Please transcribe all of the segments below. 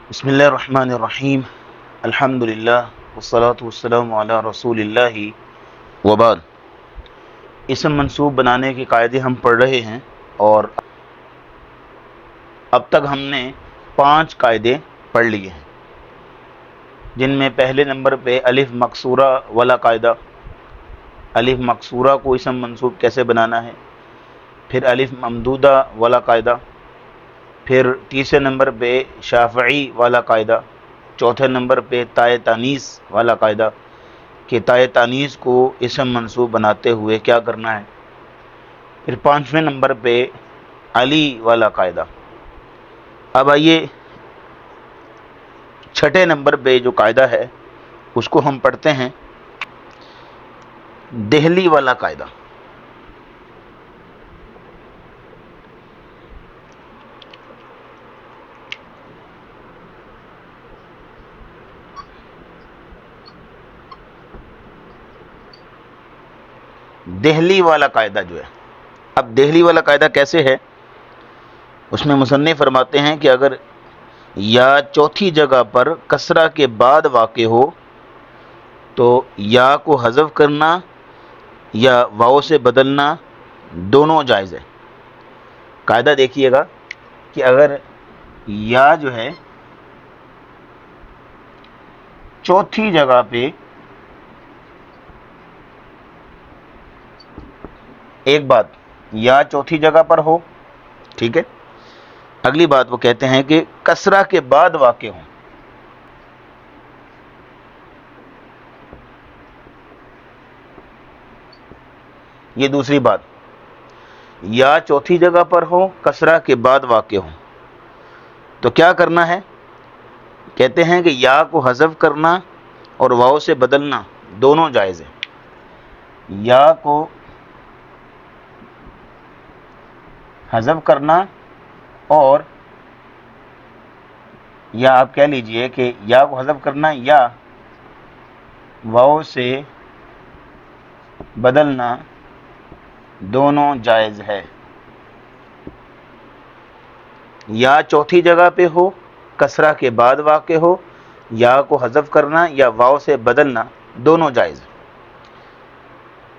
بسم اللہ الرحمن الرحیم الحمد للہ والصلاة والسلام علی رسول اللہ وبعد۔ اسم منصوب بنانے کے قاعدے ہم پڑھ رہے ہیں اور اب تک ہم نے 5 قاعدے پڑھ لیے ہیں، جن میں پہلے نمبر پہ الف مقصورہ والا قاعدہ، الف مقصورہ کو اسم منصوب کیسے بنانا ہے، پھر الف ممدودہ والا قاعدہ، پھر تیسرے نمبر پہ شافعی والا قاعدہ، چوتھے نمبر پہ تائے تانیث والا قاعدہ کہ تائے تانیث کو اسم منصوب بناتے ہوئے کیا کرنا ہے، پھر 5ویں نمبر پہ علی والا قاعدہ۔ اب آئیے 6 نمبر پہ جو قاعدہ ہے اس کو ہم پڑھتے ہیں، دہلی والا قاعدہ۔ دہلی والا قاعدہ جو ہے، اب دہلی والا قاعدہ کیسے ہے، اس میں مصنف فرماتے ہیں کہ اگر یا چوتھی جگہ پر کسرہ کے بعد واقع ہو تو یا کو حذف کرنا یا واو سے بدلنا دونوں جائز ہے۔ قاعدہ دیکھیے گا کہ اگر یا جو ہے چوتھی جگہ پہ، ایک بات یا چوتھی جگہ پر ہو، ٹھیک ہے، اگلی بات وہ کہتے ہیں کہ کسرہ کے بعد واقع ہوں، یہ دوسری بات، یا چوتھی جگہ پر ہو کسرہ کے بعد واقع ہوں تو کیا کرنا ہے، کہتے ہیں کہ یا کو حذف کرنا اور واو سے بدلنا دونوں جائز ہے۔ یا کو حذف کرنا اور یا آپ کہہ لیجئے کہ یا کو حذف کرنا یا واو سے بدلنا دونوں جائز ہے۔ یا چوتھی جگہ پہ ہو کسرہ کے بعد واقع ہو، یا کو حذف کرنا یا واو سے بدلنا دونوں جائز ہے۔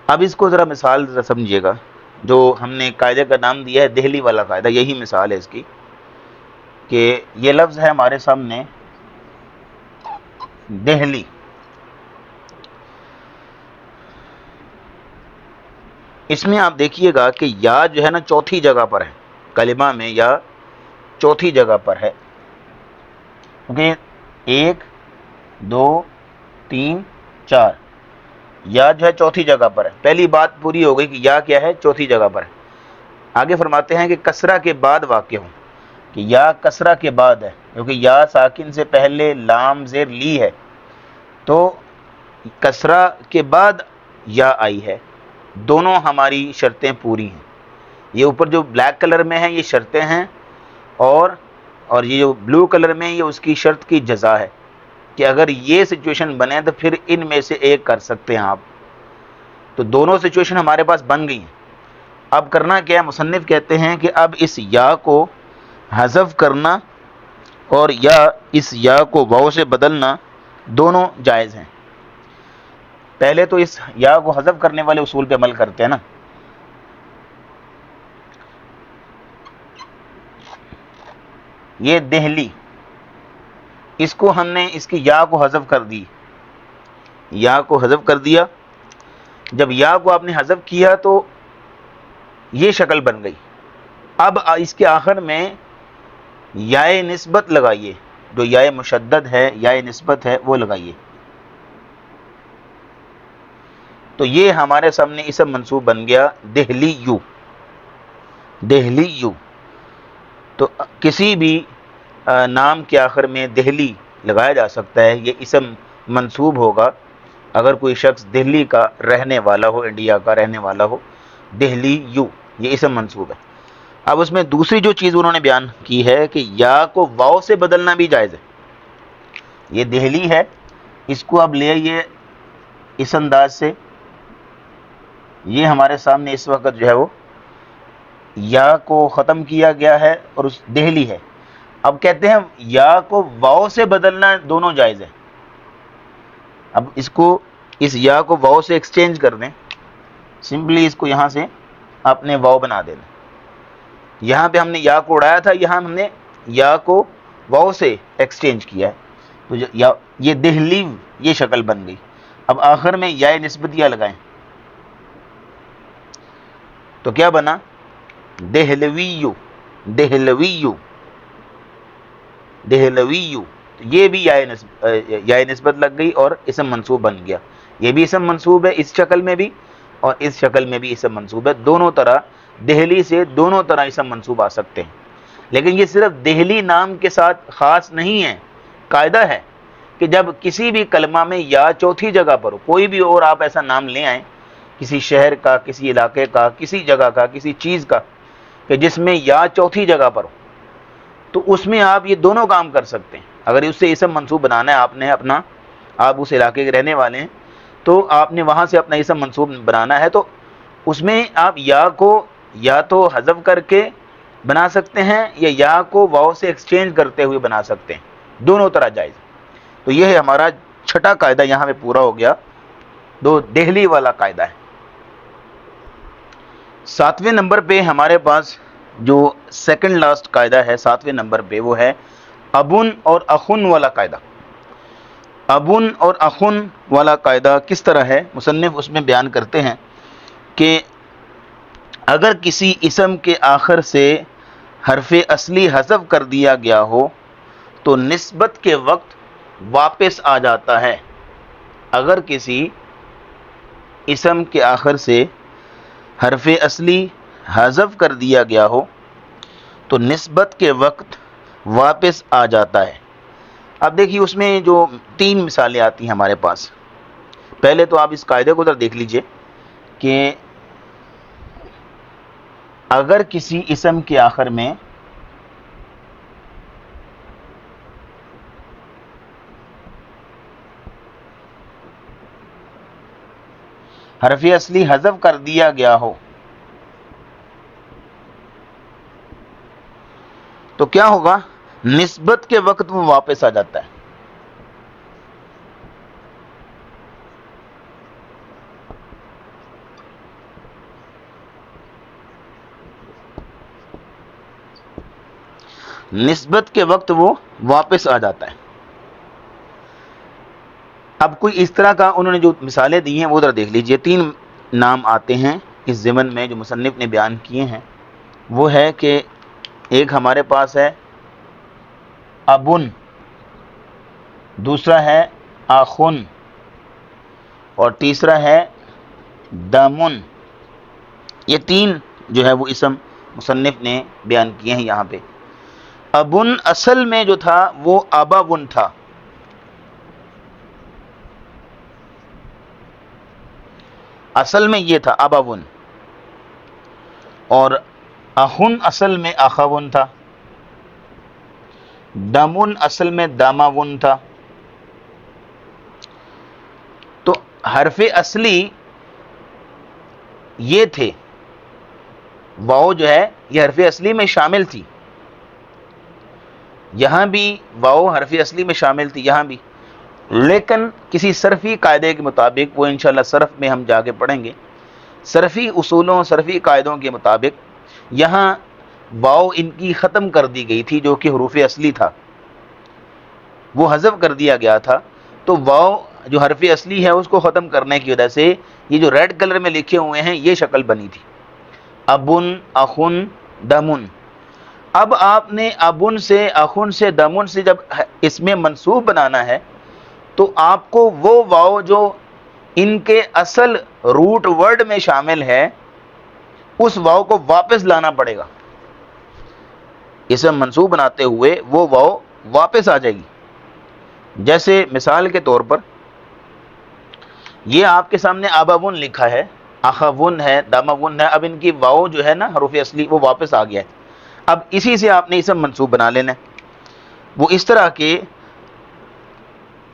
اب اس کو ذرا مثال ذرا سمجھیے گا، جو ہم نے قاعدے کا نام دیا ہے دہلی والا قاعدہ، یہی مثال ہے اس کی، کہ یہ لفظ ہے ہمارے سامنے دہلی، اس میں آپ دیکھیے گا کہ یا جو ہے نا چوتھی جگہ پر ہے، کلمہ میں یا چوتھی جگہ پر ہے، کیونکہ 1 2 3 4 یا جو ہے چوتھی جگہ پر ہے۔ پہلی بات پوری ہو گئی کہ یا کیا ہے، چوتھی جگہ پر ہے۔ آگے فرماتے ہیں کہ کسرہ کے بعد واقع ہوں، کہ یا کسرہ کے بعد ہے، کیونکہ یا ساکن سے پہلے لام زیر لی ہے تو کسرہ کے بعد یا آئی ہے، دونوں ہماری شرطیں پوری ہیں۔ یہ اوپر جو بلیک کلر میں ہیں یہ شرطیں ہیں، اور یہ جو بلو کلر میں یہ اس کی شرط کی جزا ہے کہ اگر یہ سچویشن بنے تو پھر ان میں سے ایک کر سکتے ہیں آپ، تو دونوں سچویشن ہمارے پاس بن گئی ہیں۔ اب کرنا کیا ہے، مصنف کہتے ہیں کہ اب اس یا کو حذف کرنا اور یا اس یا کو واو سے بدلنا دونوں جائز ہیں۔ پہلے تو اس یا کو حذف کرنے والے اصول پہ عمل کرتے ہیں نا، یہ دہلی، اس کو ہم نے اس کی یا کو حذف کر دی، یا کو حذف کر دیا، جب یا کو آپ نے حذف کیا تو یہ شکل بن گئی۔ اب اس کے آخر میں یا نسبت لگائیے، جو یا مشدد ہے یا نسبت ہے وہ لگائیے، تو یہ ہمارے سامنے اسم منصوب بن گیا دہلی یو، دہلی یو۔ تو کسی بھی نام کے آخر میں دہلی لگایا جا سکتا ہے، یہ اسم منصوب ہوگا اگر کوئی شخص دہلی کا رہنے والا ہو، انڈیا کا رہنے والا ہو، دہلی یو یہ اسم منصوب ہے۔ اب اس میں دوسری جو چیز انہوں نے بیان کی ہے کہ یا کو واو سے بدلنا بھی جائز ہے۔ یہ دہلی ہے، اس کو اب لے آئیے اس انداز سے، یہ ہمارے سامنے اس وقت جو ہے وہ یا کو ختم کیا گیا ہے اور اس دہلی ہے۔ اب کہتے ہیں یا کو واو سے بدلنا دونوں جائز ہے. اب اس یا کو واو سے ایکسچینج کر دیں, سمپلی اس کو یہاں سے آپ نے واو بنا دینا. یہاں پہ ہم نے یا کو اڑایا تھا, یہاں ہم نے یا کو واو سے ایکسچینج کیا ہے, تو یہ دہلی یہ شکل بن گئی. اب آخر میں یا نسبتیہ لگائیں تو کیا بنا؟ دہلویو, دہلویو, دہلویو. یہ بھی یا نسبت لگ گئی اور اسم منصوب بن گیا. یہ بھی اسم منصوب ہے اس شکل میں بھی, اور اس شکل میں بھی اسم منصوب ہے. دونوں طرح دہلی سے دونوں طرح اسم منصوب آ سکتے ہیں. لیکن یہ صرف دہلی نام کے ساتھ خاص نہیں ہے. قاعدہ ہے کہ جب کسی بھی کلمہ میں یا چوتھی جگہ پر ہو, کوئی بھی اور آپ ایسا نام لے آئیں, کسی شہر کا, کسی علاقے کا, کسی جگہ کا, کسی چیز کا, کہ جس میں یا چوتھی جگہ پر ہو, تو اس میں آپ یہ دونوں کام کر سکتے ہیں. اگر اس سے اسم منصوب بنانا ہے آپ نے اپنا, آپ اس علاقے کے رہنے والے ہیں, تو آپ نے وہاں سے اپنا اسم منصوب بنانا ہے, تو اس میں آپ یا کو یا تو حذف کر کے بنا سکتے ہیں, یا کو واو سے ایکسچینج کرتے ہوئے بنا سکتے ہیں. دونوں طرح جائز. تو یہ ہے ہمارا چھٹا قاعدہ یہاں پہ پورا ہو گیا, دو دہلی والا قاعدہ ہے. 7ویں نمبر پہ ہمارے پاس جو سیکنڈ لاسٹ قاعدہ ہے 7ویں نمبر پہ, وہ ہے ابن اور اخن والا قاعدہ. ابن اور اخن والا قاعدہ کس طرح ہے؟ مصنف اس میں بیان کرتے ہیں کہ اگر کسی اسم کے آخر سے حرف اصلی حذف کر دیا گیا ہو تو نسبت کے وقت واپس آ جاتا ہے. اگر کسی اسم کے آخر سے حرف اصلی حذف کر دیا گیا ہو تو نسبت کے وقت واپس آ جاتا ہے. اب دیکھیے اس میں جو 3 مثالیں آتی ہیں ہمارے پاس. پہلے تو آپ اس قاعدے کو ذرا دیکھ لیجئے کہ اگر کسی اسم کے آخر میں حرف اصلی حذف کر دیا گیا ہو تو کیا ہوگا؟ نسبت کے وقت وہ واپس آ جاتا ہے. نسبت کے وقت وہ واپس آ جاتا ہے. اب کوئی اس طرح کا انہوں نے جو مثالیں دی ہیں وہ ذرا دیکھ لیجئے. 3 نام آتے ہیں اس ضمن میں جو مصنف نے بیان کیے ہیں. وہ ہے کہ ایک ہمارے پاس ہے ابن, دوسرا ہے آخن, اور تیسرا ہے دامن. یہ 3 جو ہے وہ اسم مصنف نے بیان کیے ہیں یہاں پہ. ابن اصل میں جو تھا وہ اباون تھا, اصل میں یہ تھا اباون, اور اخن اصل میں اخاون تھا, دامن اصل میں داماون تھا. تو حرف اصلی یہ تھے, واو جو ہے یہ حرف اصلی میں شامل تھی, یہاں بھی واو حرف اصلی میں شامل تھی, یہاں بھی. لیکن کسی صرفی قاعدے کے مطابق, وہ انشاءاللہ صرف میں ہم جا کے پڑھیں گے, صرفی اصولوں صرفی قاعدوں کے مطابق یہاں واو ان کی ختم کر دی گئی تھی, جو کہ حروف اصلی تھا, وہ حذف کر دیا گیا تھا. تو واو جو حرف اصلی ہے اس کو ختم کرنے کی وجہ سے یہ جو ریڈ کلر میں لکھے ہوئے ہیں یہ شکل بنی تھی, ابن, اخن, دمن. اب آپ نے ابن سے, اخن سے, دمن سے جب اس میں منصوب بنانا ہے تو آپ کو وہ واو جو ان کے اصل روٹ ورڈ میں شامل ہے اس واو کو واپس لانا پڑے گا. اسے منصوب بناتے ہوئے وہ واو واپس آ جائے گی. جیسے مثال کے طور پر یہ آپ کے سامنے اباون لکھا ہے, اخاون ہے, داماون ہے. اب ان کی واو جو ہے نا حروف اصلی وہ واپس آ گیا ہے. اب اسی سے آپ نے اسم منصوب بنا لینا ہے. وہ اس طرح کہ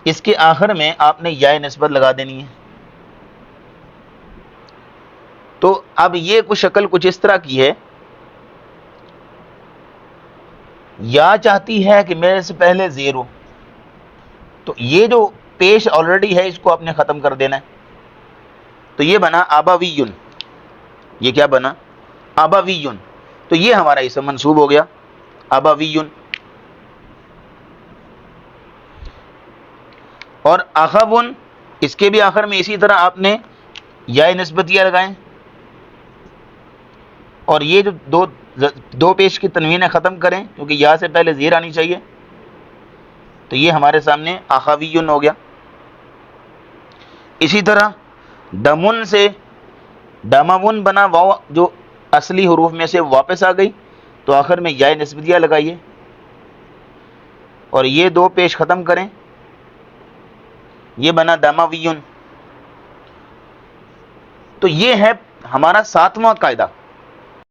اس کے آخر میں آپ نے یا نسبت لگا دینی ہے. تو اب یہ کچھ شکل کچھ اس طرح کی ہے, یا چاہتی ہے کہ میرے سے پہلے زیر ہو، تو یہ جو پیش آلریڈی ہے اس کو آپ نے ختم کر دینا ہے. تو یہ بنا ابویون. یہ کیا بنا؟ ابویون. تو یہ ہمارا اسم منصوب ہو گیا ابویون. اور اخون، اس کے بھی آخر میں اسی طرح آپ نے یا نسبتیہ لگائیں، اور یہ جو دو پیش کی تنوینیں ختم کریں کیونکہ یا سے پہلے زیر آنی چاہیے. تو یہ ہمارے سامنے اخویون ہو گیا. اسی طرح دمن سے دمون بنا، واو جو اصلی حروف میں سے واپس آ گئی تو آخر میں یا نسبتیہ لگائیے اور یہ دو پیش ختم کریں، یہ بنا دمویون. تو یہ ہے ہمارا 7واں قاعدہ.